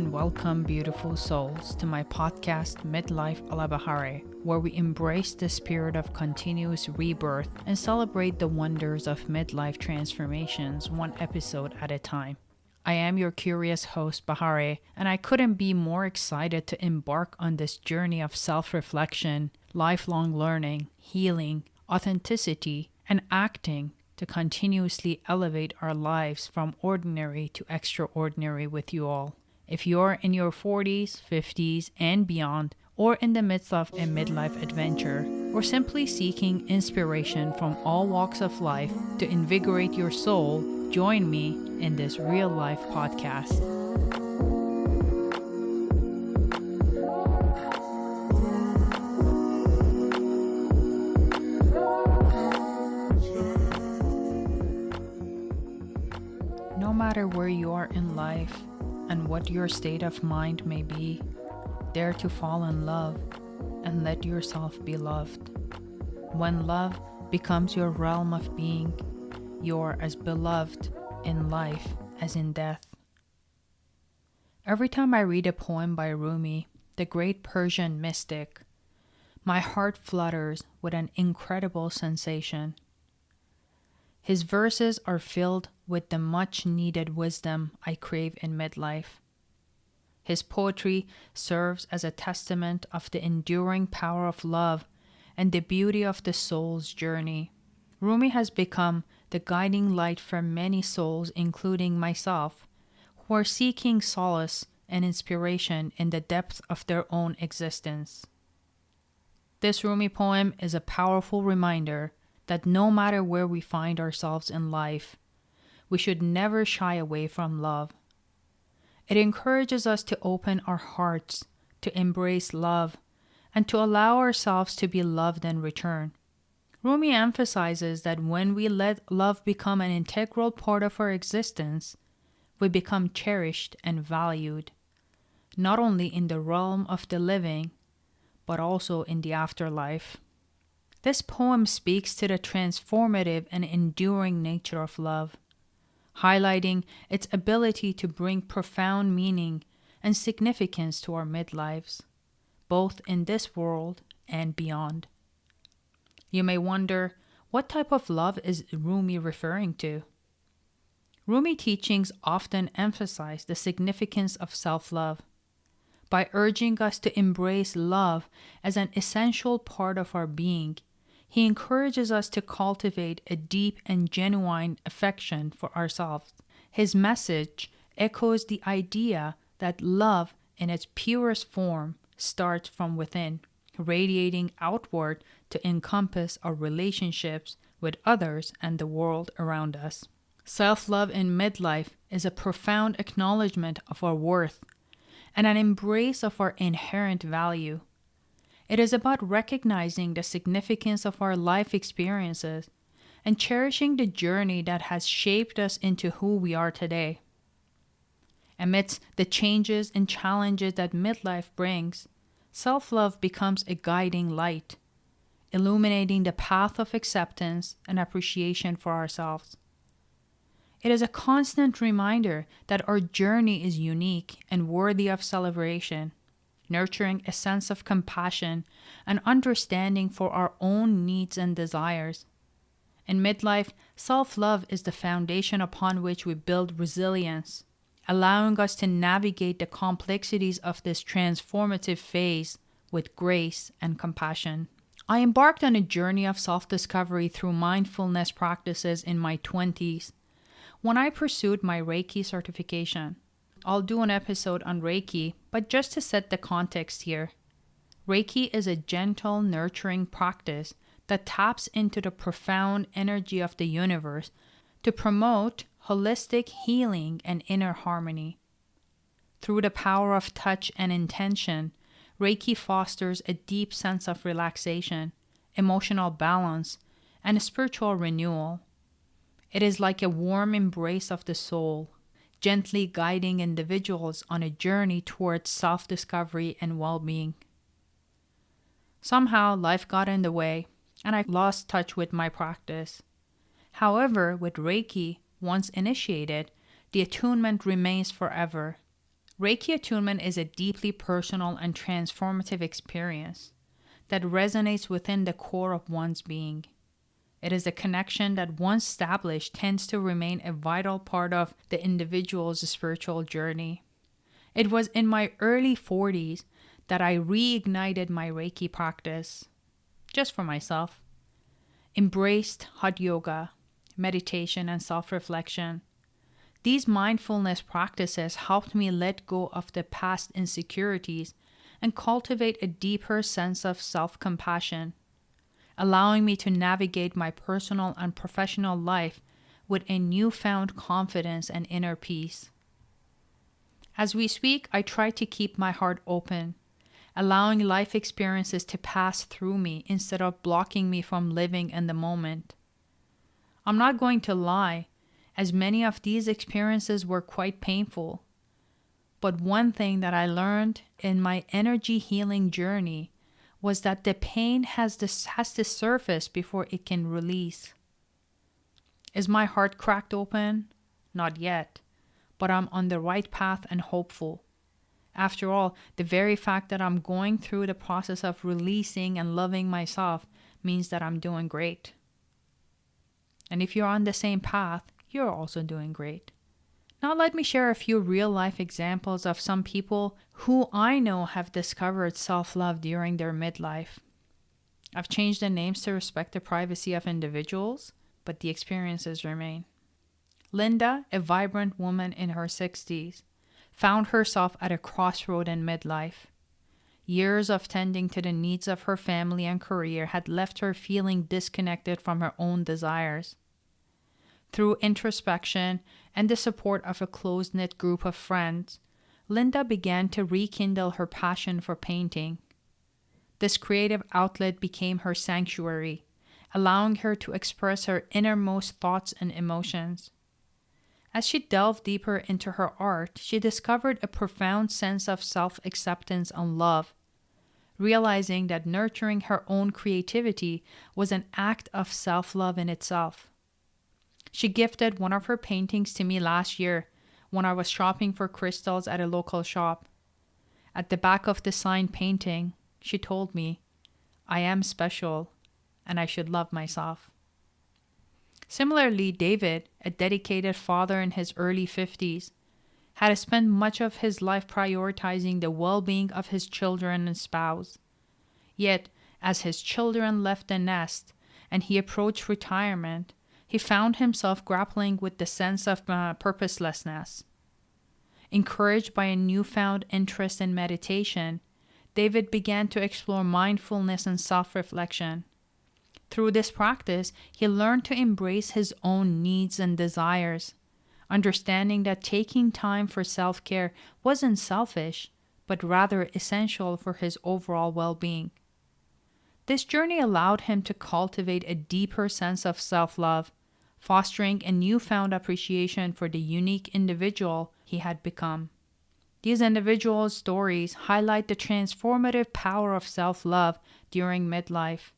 and welcome, beautiful souls, to my podcast, Midlife Alabahare, where we embrace the spirit of continuous rebirth and celebrate the wonders of midlife transformations one episode at a time. I am your curious host, Bahare, and I couldn't be more excited to embark on this journey of self-reflection, lifelong learning, healing, authenticity, and acting to continuously elevate our lives from ordinary to extraordinary with you all. If you're in your 40s, 50s, and beyond, or in the midst of a midlife adventure, or simply seeking inspiration from all walks of life to invigorate your soul, join me in this real-life podcast. No matter where you are in life and what your state of mind may be, dare to fall in love and let yourself be loved. When love becomes your realm of being, you are as beloved in life as in death. Every time I read a poem by Rumi, the great Persian mystic, my heart flutters with an incredible sensation. His verses are filled with the much-needed wisdom I crave in midlife. His poetry serves as a testament of the enduring power of love and the beauty of the soul's journey. Rumi has become the guiding light for many souls, including myself, who are seeking solace and inspiration in the depths of their own existence. This Rumi poem is a powerful reminder that no matter where we find ourselves in life, we should never shy away from love. It encourages us to open our hearts, to embrace love, and to allow ourselves to be loved in return. Rumi emphasizes that when we let love become an integral part of our existence, we become cherished and valued, not only in the realm of the living, but also in the afterlife. This poem speaks to the transformative and enduring nature of love, highlighting its ability to bring profound meaning and significance to our midlives, both in this world and beyond. You may wonder, what type of love is Rumi referring to? Rumi teachings often emphasize the significance of self-love by urging us to embrace love as an essential part of our being. He encourages us to cultivate a deep and genuine affection for ourselves. His message echoes the idea that love in its purest form starts from within, radiating outward to encompass our relationships with others and the world around us. Self-love in midlife is a profound acknowledgement of our worth and an embrace of our inherent value. It is about recognizing the significance of our life experiences and cherishing the journey that has shaped us into who we are today. Amidst the changes and challenges that midlife brings, self-love becomes a guiding light, illuminating the path of acceptance and appreciation for ourselves. It is a constant reminder that our journey is unique and worthy of celebration, nurturing a sense of compassion and understanding for our own needs and desires. In midlife, self-love is the foundation upon which we build resilience, allowing us to navigate the complexities of this transformative phase with grace and compassion. I embarked on a journey of self-discovery through mindfulness practices in my 20s when I pursued my Reiki certification. I'll do an episode on Reiki, but just to set the context here, Reiki is a gentle, nurturing practice that taps into the profound energy of the universe to promote holistic healing and inner harmony. Through the power of touch and intention, Reiki fosters a deep sense of relaxation, emotional balance, and spiritual renewal. It is like a warm embrace of the soul, gently guiding individuals on a journey towards self-discovery and well-being. Somehow, life got in the way, and I lost touch with my practice. However, with Reiki, once initiated, the attunement remains forever. Reiki attunement is a deeply personal and transformative experience that resonates within the core of one's being. It is a connection that, once established, tends to remain a vital part of the individual's spiritual journey. It was in my early 40s that I reignited my Reiki practice, just for myself, embraced hot yoga, meditation, and self-reflection. These mindfulness practices helped me let go of the past insecurities and cultivate a deeper sense of self-compassion, allowing me to navigate my personal and professional life with a newfound confidence and inner peace. As we speak, I try to keep my heart open, allowing life experiences to pass through me instead of blocking me from living in the moment. I'm not going to lie, as many of these experiences were quite painful. But one thing that I learned in my energy healing journey was that the pain has to surface before it can release. Is my heart cracked open? Not yet, but I'm on the right path and hopeful. After all, the very fact that I'm going through the process of releasing and loving myself means that I'm doing great. And if you're on the same path, you're also doing great. Now let me share a few real-life examples of some people who I know have discovered self-love during their midlife. I've changed the names to respect the privacy of individuals, but the experiences remain. Linda, a vibrant woman in her 60s, found herself at a crossroad in midlife. Years of tending to the needs of her family and career had left her feeling disconnected from her own desires. Through introspection and the support of a close-knit group of friends, Linda began to rekindle her passion for painting. This creative outlet became her sanctuary, allowing her to express her innermost thoughts and emotions. As she delved deeper into her art, she discovered a profound sense of self-acceptance and love, realizing that nurturing her own creativity was an act of self-love in itself. She gifted one of her paintings to me last year when I was shopping for crystals at a local shop. At the back of the signed painting, she told me, "I am special and I should love myself." Similarly, David, a dedicated father in his early 50s, had spent much of his life prioritizing the well-being of his children and spouse. Yet, as his children left the nest and he approached retirement, he found himself grappling with the sense of purposelessness. Encouraged by a newfound interest in meditation, David began to explore mindfulness and self-reflection. Through this practice, he learned to embrace his own needs and desires, understanding that taking time for self-care wasn't selfish, but rather essential for his overall well-being. This journey allowed him to cultivate a deeper sense of self-love, fostering a newfound appreciation for the unique individual he had become. These individual stories highlight the transformative power of self-love during midlife,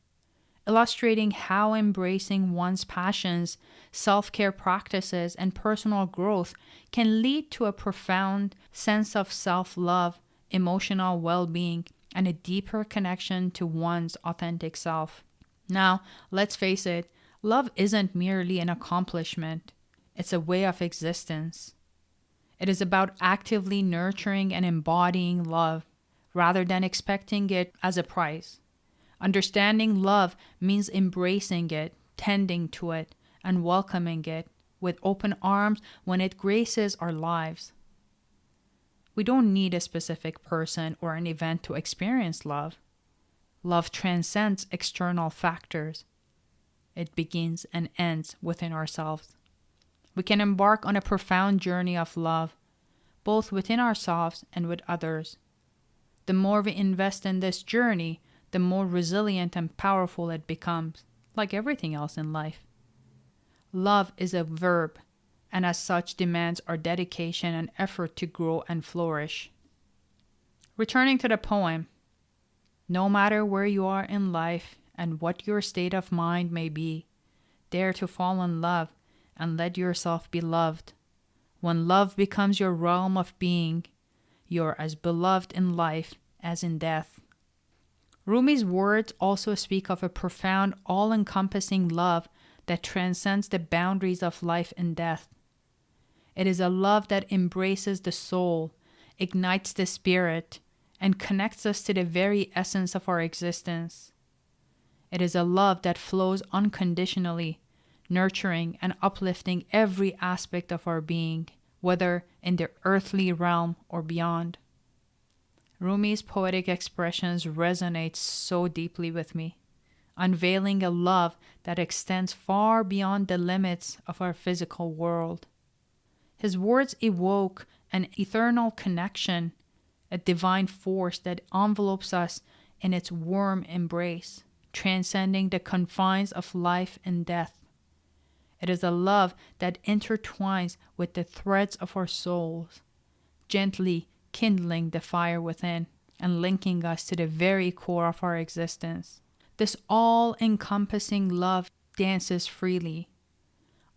illustrating how embracing one's passions, self-care practices, and personal growth can lead to a profound sense of self-love, emotional well-being, and a deeper connection to one's authentic self. Now, let's face it, love isn't merely an accomplishment, it's a way of existence. It is about actively nurturing and embodying love, rather than expecting it as a prize. Understanding love means embracing it, tending to it, and welcoming it with open arms when it graces our lives. We don't need a specific person or an event to experience love. Love transcends external factors. It begins and ends within ourselves. We can embark on a profound journey of love, both within ourselves and with others. The more we invest in this journey, the more resilient and powerful it becomes, like everything else in life. Love is a verb, and as such demands our dedication and effort to grow and flourish. Returning to the poem, no matter where you are in life and what your state of mind may be, dare to fall in love and let yourself be loved. When love becomes your realm of being, you're as beloved in life as in death. Rumi's words also speak of a profound, all-encompassing love that transcends the boundaries of life and death. It is a love that embraces the soul, ignites the spirit, and connects us to the very essence of our existence. It is a love that flows unconditionally, nurturing and uplifting every aspect of our being, whether in the earthly realm or beyond. Rumi's poetic expressions resonate so deeply with me, unveiling a love that extends far beyond the limits of our physical world. His words evoke an eternal connection, a divine force that envelopes us in its warm embrace, transcending the confines of life and death. It is a love that intertwines with the threads of our souls, gently kindling the fire within and linking us to the very core of our existence. This all-encompassing love dances freely,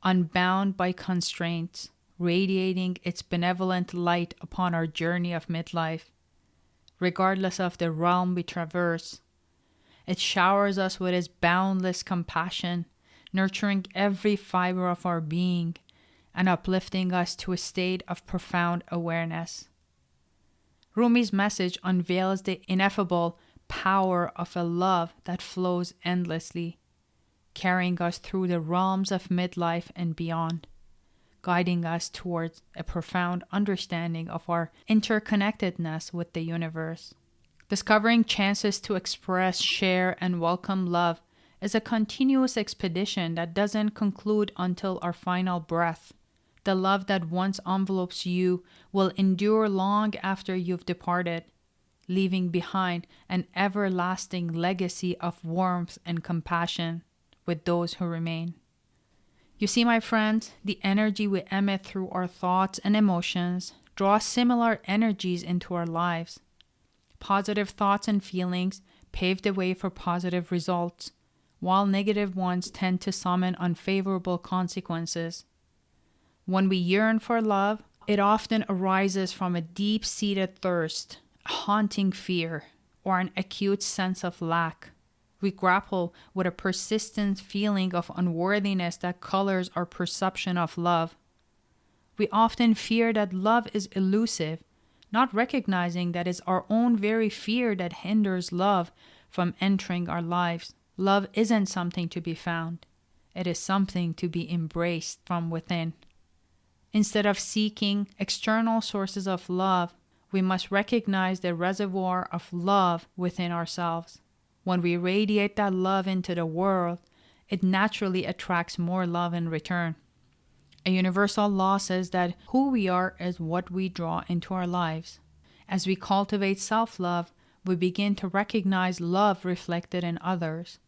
unbound by constraints, radiating its benevolent light upon our journey of midlife. Regardless of the realm we traverse, it showers us with its boundless compassion, nurturing every fiber of our being and uplifting us to a state of profound awareness. Rumi's message unveils the ineffable power of a love that flows endlessly, carrying us through the realms of midlife and beyond, guiding us towards a profound understanding of our interconnectedness with the universe. Discovering chances to express, share, and welcome love is a continuous expedition that doesn't conclude until our final breath. The love that once envelopes you will endure long after you've departed, leaving behind an everlasting legacy of warmth and compassion with those who remain. You see, my friends, the energy we emit through our thoughts and emotions draws similar energies into our lives. Positive thoughts and feelings pave the way for positive results, while negative ones tend to summon unfavorable consequences. When we yearn for love, it often arises from a deep-seated thirst, a haunting fear, or an acute sense of lack. We grapple with a persistent feeling of unworthiness that colors our perception of love. We often fear that love is elusive, not recognizing that it's our own very fear that hinders love from entering our lives. Love isn't something to be found. It is something to be embraced from within. Instead of seeking external sources of love, we must recognize the reservoir of love within ourselves. When we radiate that love into the world, it naturally attracts more love in return. A universal law says that who we are is what we draw into our lives. As we cultivate self-love, we begin to recognize love reflected in others.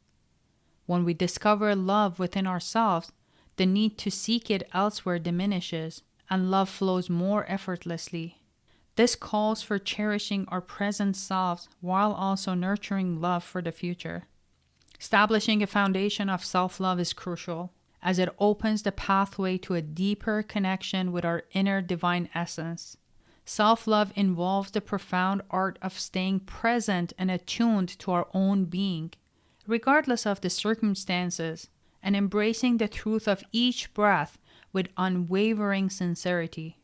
When we discover love within ourselves, the need to seek it elsewhere diminishes, and love flows more effortlessly. This calls for cherishing our present selves while also nurturing love for the future. Establishing a foundation of self-love is crucial, as it opens the pathway to a deeper connection with our inner divine essence. Self-love involves the profound art of staying present and attuned to our own being, regardless of the circumstances, and embracing the truth of each breath with unwavering sincerity.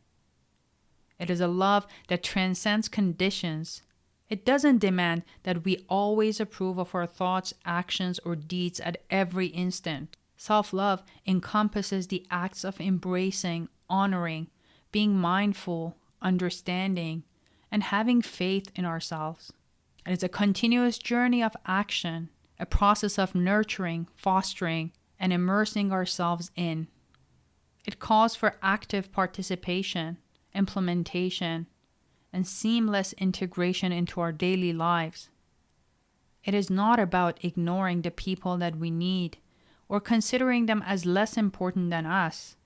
It is a love that transcends conditions. It doesn't demand that we always approve of our thoughts, actions, or deeds at every instant. Self-love encompasses the acts of embracing, honoring, being mindful, understanding, and having faith in ourselves. It is a continuous journey of action, a process of nurturing, fostering, and immersing ourselves in. It calls for active participation, implementation, and seamless integration into our daily lives. It is not about ignoring the people that we need or considering them as less important than us.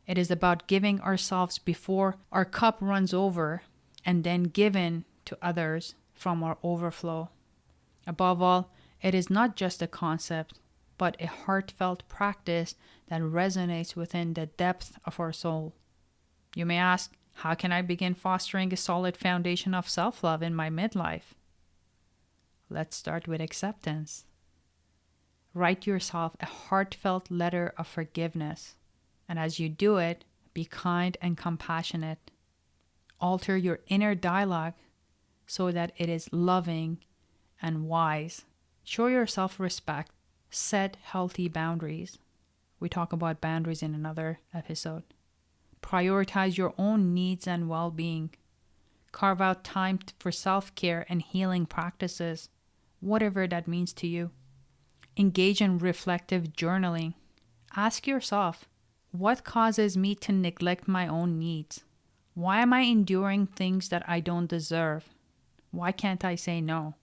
It is about giving ourselves before our cup runs over and then given to others from our overflow. Above all, it is not just a concept, but a heartfelt practice that resonates within the depth of our soul. You may ask, How can I begin fostering a solid foundation of self-love in my midlife? Let's start with acceptance. Write yourself a heartfelt letter of forgiveness. And as you do it, be kind and compassionate. Alter your inner dialogue so that it is loving and wise. Show yourself respect. Set healthy boundaries. We talk about boundaries in another episode. Prioritize your own needs and well-being. Carve out time for self-care and healing practices, whatever that means to you. Engage in reflective journaling. Ask yourself, what causes me to neglect my own needs? Why am I enduring things that I don't deserve? Why can't I say no?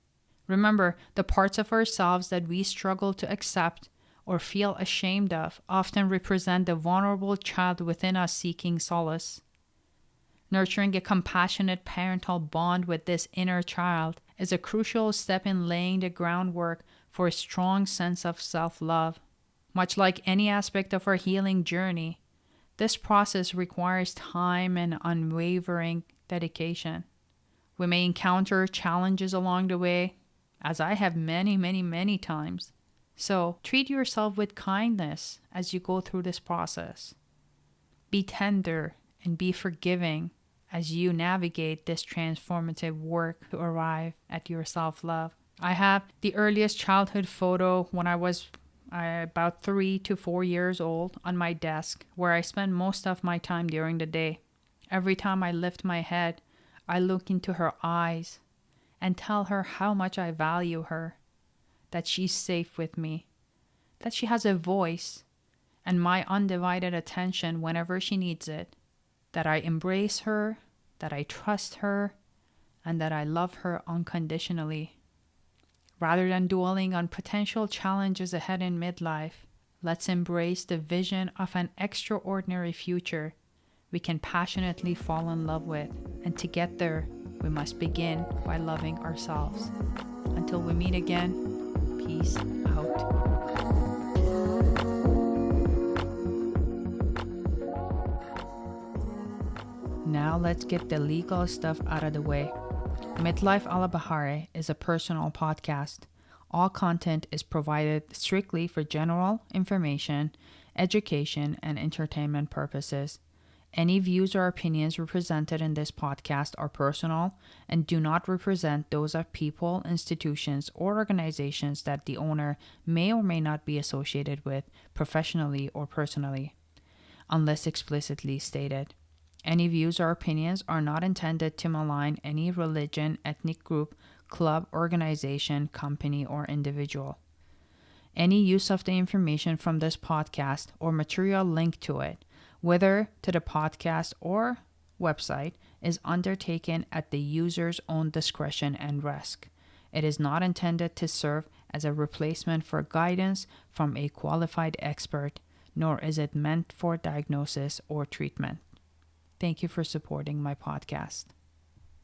Remember, the parts of ourselves that we struggle to accept or feel ashamed of often represent the vulnerable child within us seeking solace. Nurturing a compassionate parental bond with this inner child is a crucial step in laying the groundwork for a strong sense of self-love. Much like any aspect of our healing journey, this process requires time and unwavering dedication. We may encounter challenges along the way, as I have many times. So treat yourself with kindness as you go through this process. Be tender and be forgiving as you navigate this transformative work to arrive at your self-love. I have the earliest childhood photo when I was about 3 to 4 years old on my desk, where I spend most of my time during the day. Every time I lift my head, I look into her eyes and tell her how much I value her, that she's safe with me, that she has a voice and my undivided attention whenever she needs it, that I embrace her, that I trust her, and that I love her unconditionally. Rather than dwelling on potential challenges ahead in midlife, let's embrace the vision of an extraordinary future we can passionately fall in love with. And to get there, we must begin by loving ourselves. Until we meet again, peace out. Now let's get the legal stuff out of the way. Midlife Alabahare is a personal podcast. All content is provided strictly for general information, education, and entertainment purposes. Any views or opinions represented in this podcast are personal and do not represent those of people, institutions, or organizations that the owner may or may not be associated with professionally or personally, unless explicitly stated. Any views or opinions are not intended to malign any religion, ethnic group, club, organization, company, or individual. Any use of the information from this podcast or material linked to it, whether to the podcast or website, is undertaken at the user's own discretion and risk. It is not intended to serve as a replacement for guidance from a qualified expert, nor is it meant for diagnosis or treatment. Thank you for supporting my podcast.